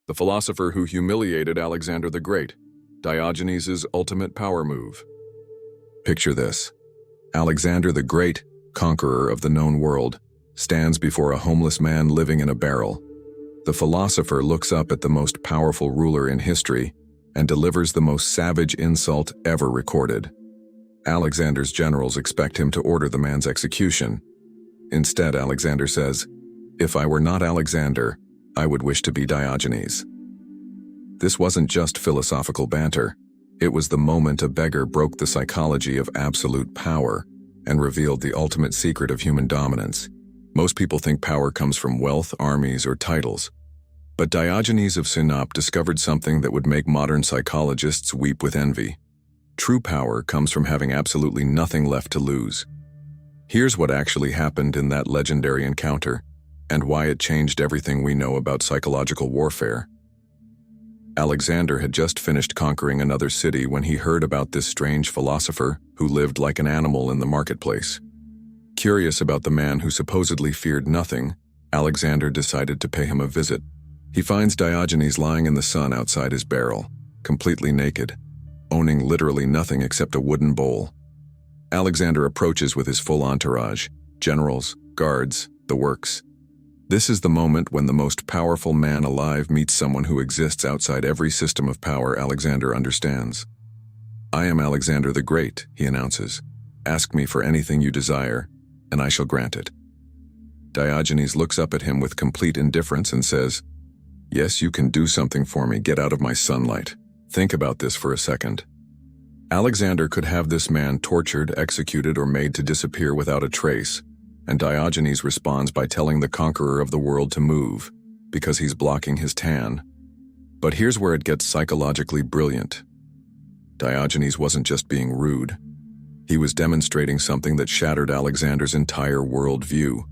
the philosopher who humiliated Alexander the Great, Diogenes' ultimate power move. Picture this. Alexander the Great, conqueror of the known world, stands before a homeless man living in a barrel. The philosopher looks up at the most powerful ruler in history and delivers the most savage insult ever recorded. Alexander's generals expect him to order the man's execution. Instead, Alexander says, "If I were not Alexander, I would wish to be Diogenes." This wasn't just philosophical banter. It was the moment a beggar broke the psychology of absolute power and revealed the ultimate secret of human dominance. Most people think power comes from wealth, armies, or titles. But Diogenes of Sinope discovered something that would make modern psychologists weep with envy. True power comes from having absolutely nothing left to lose. Here's what actually happened in that legendary encounter, and why it changed everything we know about psychological warfare. Alexander had just finished conquering another city when he heard about this strange philosopher who lived like an animal in the marketplace. Curious about the man who supposedly feared nothing, Alexander decided to pay him a visit. He finds Diogenes lying in the sun outside his barrel, completely naked, owning literally nothing except a wooden bowl. Alexander approaches with his full entourage, generals, guards, the works. This is the moment when the most powerful man alive meets someone who exists outside every system of power Alexander understands. "I am Alexander the Great," he announces. "Ask me for anything you desire, and I shall grant it." Diogenes looks up at him with complete indifference and says, "Yes, you can do something for me. Get out of my sunlight." Think about this for a second. Alexander could have this man tortured, executed, or made to disappear without a trace, and Diogenes responds by telling the conqueror of the world to move, because he's blocking his tan. But here's where it gets psychologically brilliant. Diogenes wasn't just being rude. He was demonstrating something that shattered Alexander's entire worldview: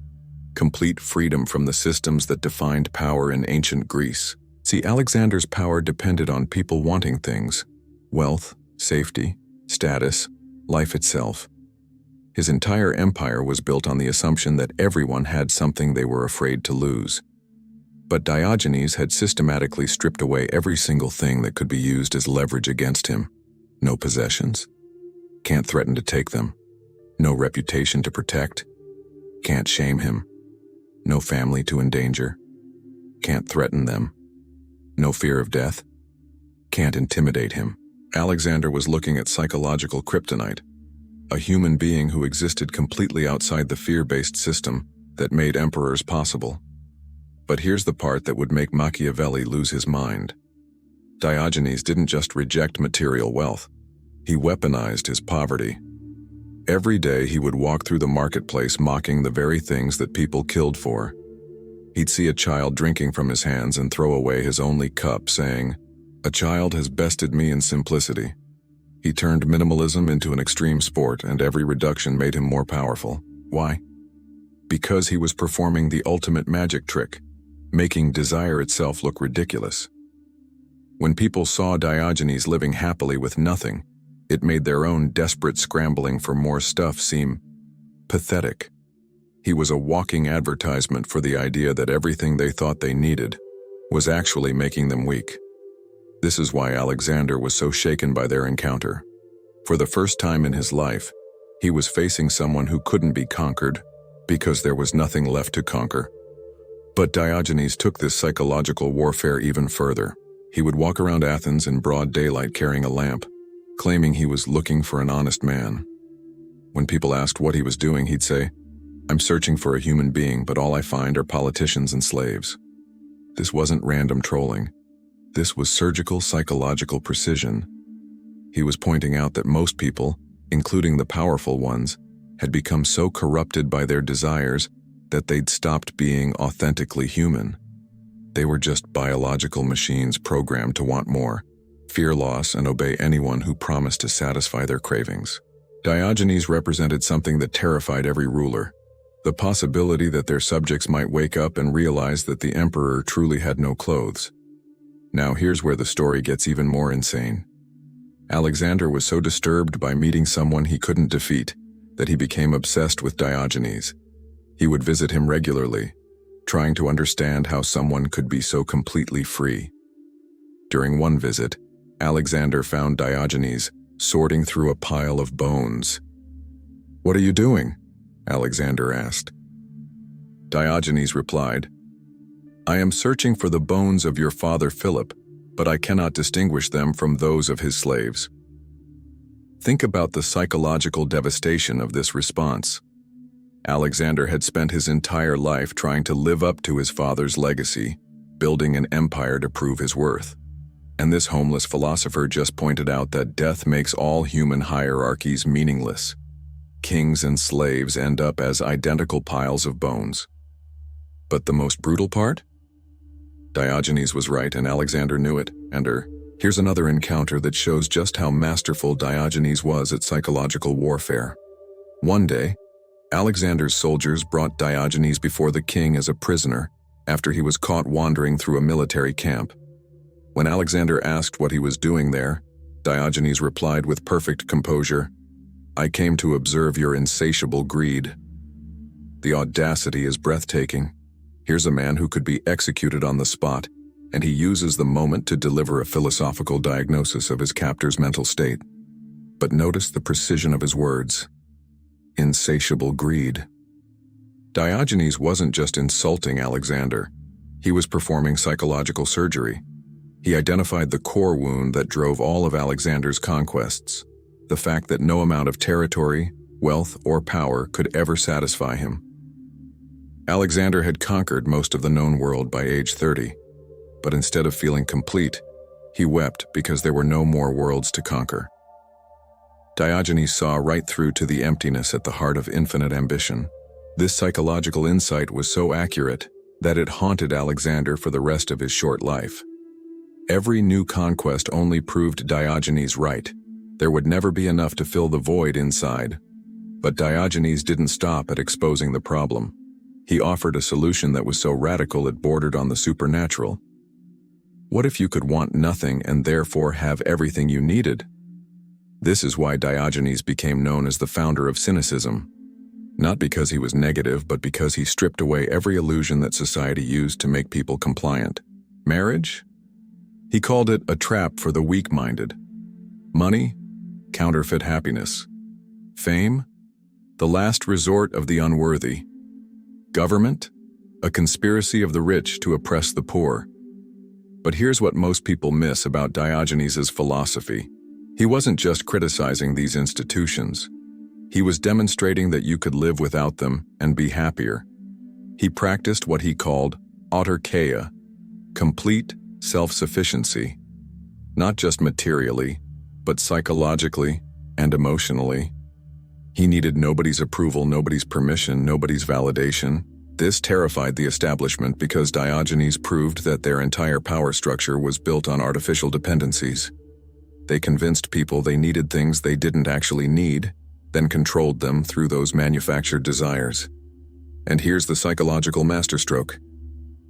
complete freedom from the systems that defined power in ancient Greece. See, Alexander's power depended on people wanting things: wealth, safety, status, life itself. His entire empire was built on the assumption that everyone had something they were afraid to lose. But Diogenes had systematically stripped away every single thing that could be used as leverage against him. No possessions. Can't threaten to take them. No reputation to protect. Can't shame him. No family to endanger. Can't threaten them. No fear of death. Can't intimidate him. Alexander was looking at psychological kryptonite, a human being who existed completely outside the fear-based system that made emperors possible. But here's the part that would make Machiavelli lose his mind. Diogenes didn't just reject material wealth. He weaponized his poverty. Every day he would walk through the marketplace mocking the very things that people killed for. He'd see a child drinking from his hands and throw away his only cup, saying, "A child has bested me in simplicity." He turned minimalism into an extreme sport, and every reduction made him more powerful. Why? Because he was performing the ultimate magic trick, making desire itself look ridiculous. When people saw Diogenes living happily with nothing, it made their own desperate scrambling for more stuff seem pathetic. He was a walking advertisement for the idea that everything they thought they needed was actually making them weak. This is why Alexander was so shaken by their encounter. For the first time in his life, he was facing someone who couldn't be conquered because there was nothing left to conquer. But Diogenes took this psychological warfare even further. He would walk around Athens in broad daylight carrying a lamp, claiming he was looking for an honest man. When people asked what he was doing, he'd say, "I'm searching for a human being, but all I find are politicians and slaves." This wasn't random trolling. This was surgical psychological precision. He was pointing out that most people, including the powerful ones, had become so corrupted by their desires that they'd stopped being authentically human. They were just biological machines programmed to want more, fear loss, and obey anyone who promised to satisfy their cravings. Diogenes represented something that terrified every ruler: the possibility that their subjects might wake up and realize that the emperor truly had no clothes. Now here's where the story gets even more insane. Alexander was so disturbed by meeting someone he couldn't defeat that he became obsessed with Diogenes. He would visit him regularly, trying to understand how someone could be so completely free. During one visit, Alexander found Diogenes sorting through a pile of bones. "What are you doing?" Alexander asked. Diogenes replied, "I am searching for the bones of your father Philip, but I cannot distinguish them from those of his slaves." Think about the psychological devastation of this response. Alexander had spent his entire life trying to live up to his father's legacy, building an empire to prove his worth. And this homeless philosopher just pointed out that death makes all human hierarchies meaningless. Kings and slaves end up as identical piles of bones. But the most brutal part? Diogenes was right and Alexander knew it, here's another encounter that shows just how masterful Diogenes was at psychological warfare. One day, Alexander's soldiers brought Diogenes before the king as a prisoner after he was caught wandering through a military camp. When Alexander asked what he was doing there, Diogenes replied with perfect composure, "I came to observe your insatiable greed." The audacity is breathtaking. Here's a man who could be executed on the spot, and he uses the moment to deliver a philosophical diagnosis of his captor's mental state. But notice the precision of his words. Insatiable greed. Diogenes wasn't just insulting Alexander. He was performing psychological surgery. He identified the core wound that drove all of Alexander's conquests, the fact that no amount of territory, wealth, or power could ever satisfy him. Alexander had conquered most of the known world by age 30, but instead of feeling complete, he wept because there were no more worlds to conquer. Diogenes saw right through to the emptiness at the heart of infinite ambition. This psychological insight was so accurate that it haunted Alexander for the rest of his short life. Every new conquest only proved Diogenes right. There would never be enough to fill the void inside. But Diogenes didn't stop at exposing the problem. He offered a solution that was so radical it bordered on the supernatural. What if you could want nothing and therefore have everything you needed? This is why Diogenes became known as the founder of cynicism. Not because he was negative, but because he stripped away every illusion that society used to make people compliant. Marriage? He called it a trap for the weak-minded. Money? Counterfeit happiness. Fame? The last resort of the unworthy. Government? A conspiracy of the rich to oppress the poor. But here's what most people miss about Diogenes' philosophy. He wasn't just criticizing these institutions. He was demonstrating that you could live without them and be happier. He practiced what he called autarkeia, complete self-sufficiency, not just materially, but psychologically and emotionally. He needed nobody's approval, nobody's permission, nobody's validation. This terrified the establishment because Diogenes proved that their entire power structure was built on artificial dependencies. They convinced people they needed things they didn't actually need, then controlled them through those manufactured desires. And here's the psychological masterstroke.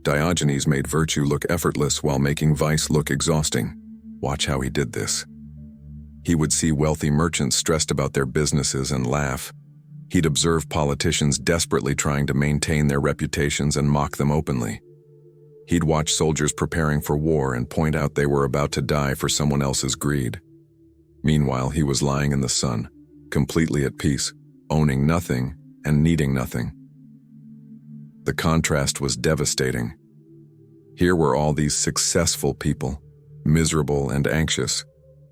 Diogenes made virtue look effortless while making vice look exhausting. Watch how he did this. He would see wealthy merchants stressed about their businesses and laugh. He'd observe politicians desperately trying to maintain their reputations and mock them openly. He'd watch soldiers preparing for war and point out they were about to die for someone else's greed. Meanwhile, he was lying in the sun, completely at peace, owning nothing and needing nothing. The contrast was devastating. Here were all these successful people, miserable and anxious,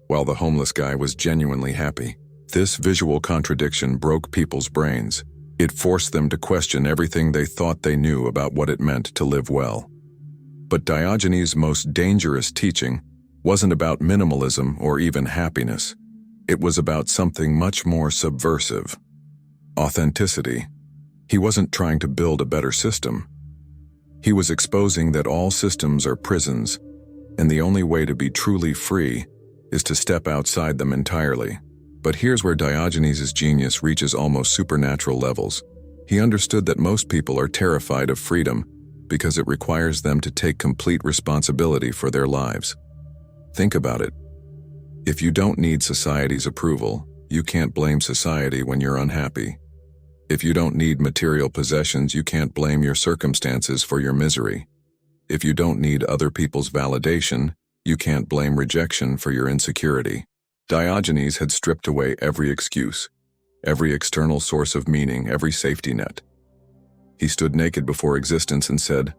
while the homeless guy was genuinely happy. This visual contradiction broke people's brains. It forced them to question everything they thought they knew about what it meant to live well. But Diogenes' most dangerous teaching wasn't about minimalism or even happiness. It was about something much more subversive. Authenticity. He wasn't trying to build a better system. He was exposing that all systems are prisons, and the only way to be truly free is to step outside them entirely. But here's where Diogenes' genius reaches almost supernatural levels. He understood that most people are terrified of freedom because it requires them to take complete responsibility for their lives. Think about it. If you don't need society's approval, you can't blame society when you're unhappy. If you don't need material possessions, you can't blame your circumstances for your misery. If you don't need other people's validation, You can't blame rejection for your insecurity. Diogenes had stripped away every excuse, every external source of meaning, every safety net. He stood naked before existence and said,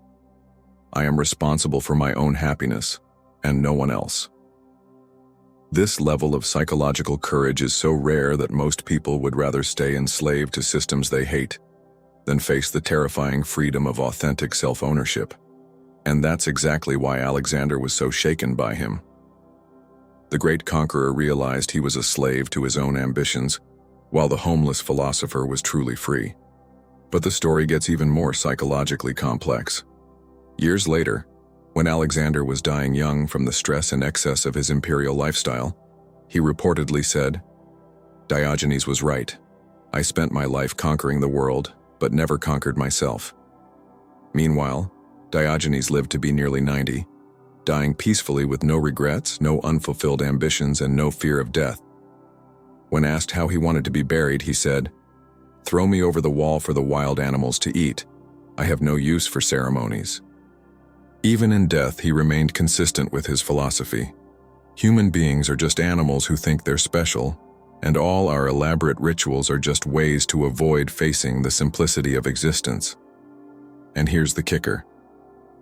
"I am responsible for my own happiness, and no one else." This level of psychological courage is so rare that most people would rather stay enslaved to systems they hate than face the terrifying freedom of authentic self-ownership. And that's exactly why Alexander was so shaken by him. The great conqueror realized he was a slave to his own ambitions, while the homeless philosopher was truly free. But the story gets even more psychologically complex. Years later, when Alexander was dying young from the stress and excess of his imperial lifestyle, he reportedly said, "Diogenes was right. I spent my life conquering the world, but never conquered myself." Meanwhile, Diogenes lived to be nearly 90, dying peacefully with no regrets, no unfulfilled ambitions, and no fear of death. When asked how he wanted to be buried, he said, "Throw me over the wall for the wild animals to eat. I have no use for ceremonies." Even in death, he remained consistent with his philosophy. Human beings are just animals who think they're special, and all our elaborate rituals are just ways to avoid facing the simplicity of existence. And here's the kicker.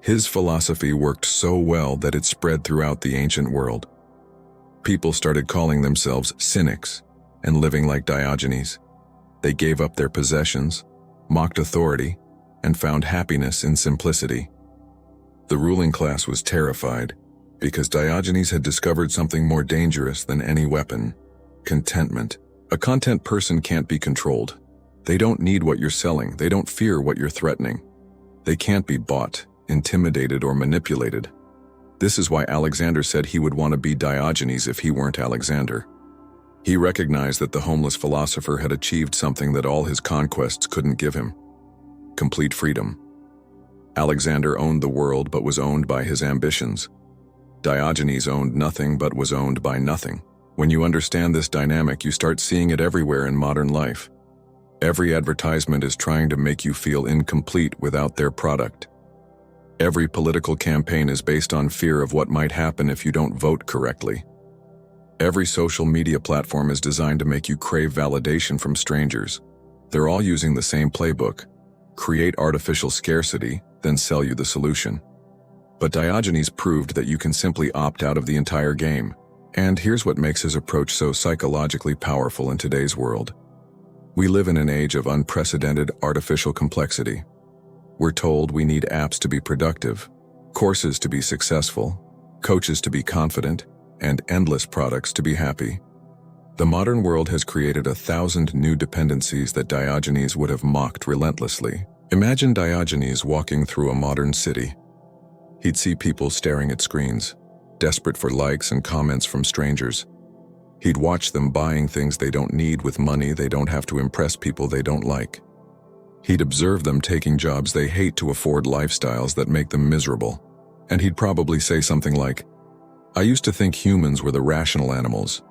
His philosophy worked so well that it spread throughout the ancient world. People started calling themselves cynics and living like Diogenes. They gave up their possessions, mocked authority, and found happiness in simplicity. The ruling class was terrified because Diogenes had discovered something more dangerous than any weapon: contentment. A content person can't be controlled. They don't need what you're selling. They don't fear what you're threatening. They can't be bought, intimidated, or manipulated. This is why Alexander said he would want to be Diogenes if he weren't Alexander. He recognized that the homeless philosopher had achieved something that all his conquests couldn't give him: complete freedom. Alexander owned the world but was owned by his ambitions. Diogenes owned nothing but was owned by nothing. When you understand this dynamic, you start seeing it everywhere in modern life. Every advertisement is trying to make you feel incomplete without their product. Every political campaign is based on fear of what might happen if you don't vote correctly. Every social media platform is designed to make you crave validation from strangers. They're all using the same playbook: create artificial scarcity, then sell you the solution. But Diogenes proved that you can simply opt out of the entire game. And here's what makes his approach so psychologically powerful in today's world. We live in an age of unprecedented artificial complexity. We're told we need apps to be productive, courses to be successful, coaches to be confident, and endless products to be happy. The modern world has created 1,000 new dependencies that Diogenes would have mocked relentlessly. Imagine Diogenes walking through a modern city. He'd see people staring at screens, desperate for likes and comments from strangers. He'd watch them buying things they don't need with money they don't have to impress people they don't like. He'd observe them taking jobs they hate to afford lifestyles that make them miserable. And he'd probably say something like, "I used to think humans were the rational animals.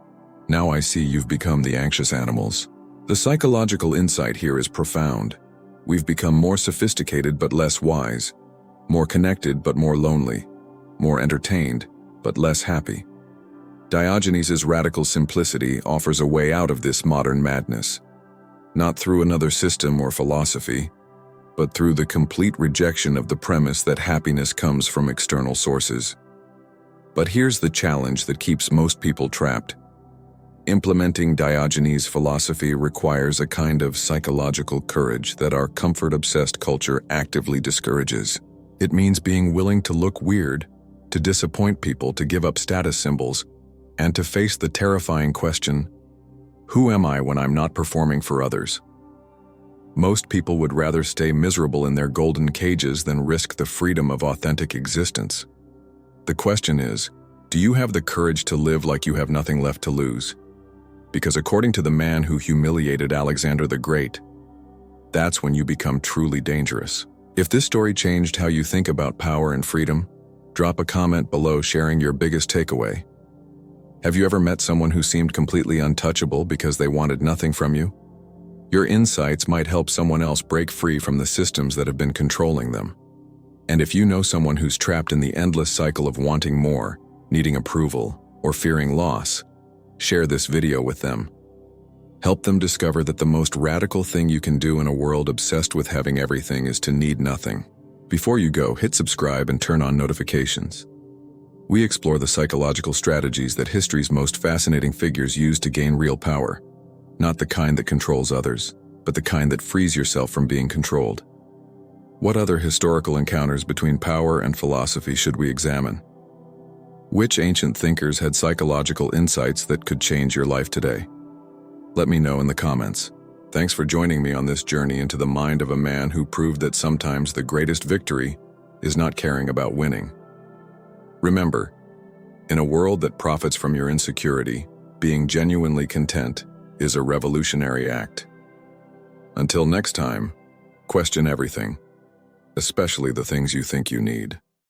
Now I see you've become the anxious animals." The psychological insight here is profound. We've become more sophisticated but less wise, more connected but more lonely, more entertained but less happy. Diogenes' radical simplicity offers a way out of this modern madness, not through another system or philosophy, but through the complete rejection of the premise that happiness comes from external sources. But here's the challenge that keeps most people trapped. Implementing Diogenes' philosophy requires a kind of psychological courage that our comfort-obsessed culture actively discourages. It means being willing to look weird, to disappoint people, to give up status symbols, and to face the terrifying question, who am I when I'm not performing for others? Most people would rather stay miserable in their golden cages than risk the freedom of authentic existence. The question is, do you have the courage to live like you have nothing left to lose? Because according to the man who humiliated Alexander the Great, that's when you become truly dangerous. If this story changed how you think about power and freedom, drop a comment below sharing your biggest takeaway. Have you ever met someone who seemed completely untouchable because they wanted nothing from you? Your insights might help someone else break free from the systems that have been controlling them. And if you know someone who's trapped in the endless cycle of wanting more, needing approval, or fearing loss, share this video with them. Help them discover that the most radical thing you can do in a world obsessed with having everything is to need nothing. Before you go, hit subscribe and turn on notifications. We explore the psychological strategies that history's most fascinating figures use to gain real power. Not the kind that controls others, but the kind that frees yourself from being controlled. What other historical encounters between power and philosophy should we examine? Which ancient thinkers had psychological insights that could change your life today? Let me know in the comments. Thanks for joining me on this journey into the mind of a man who proved that sometimes the greatest victory is not caring about winning. Remember, in a world that profits from your insecurity, being genuinely content is a revolutionary act. Until next time, question everything, especially the things you think you need.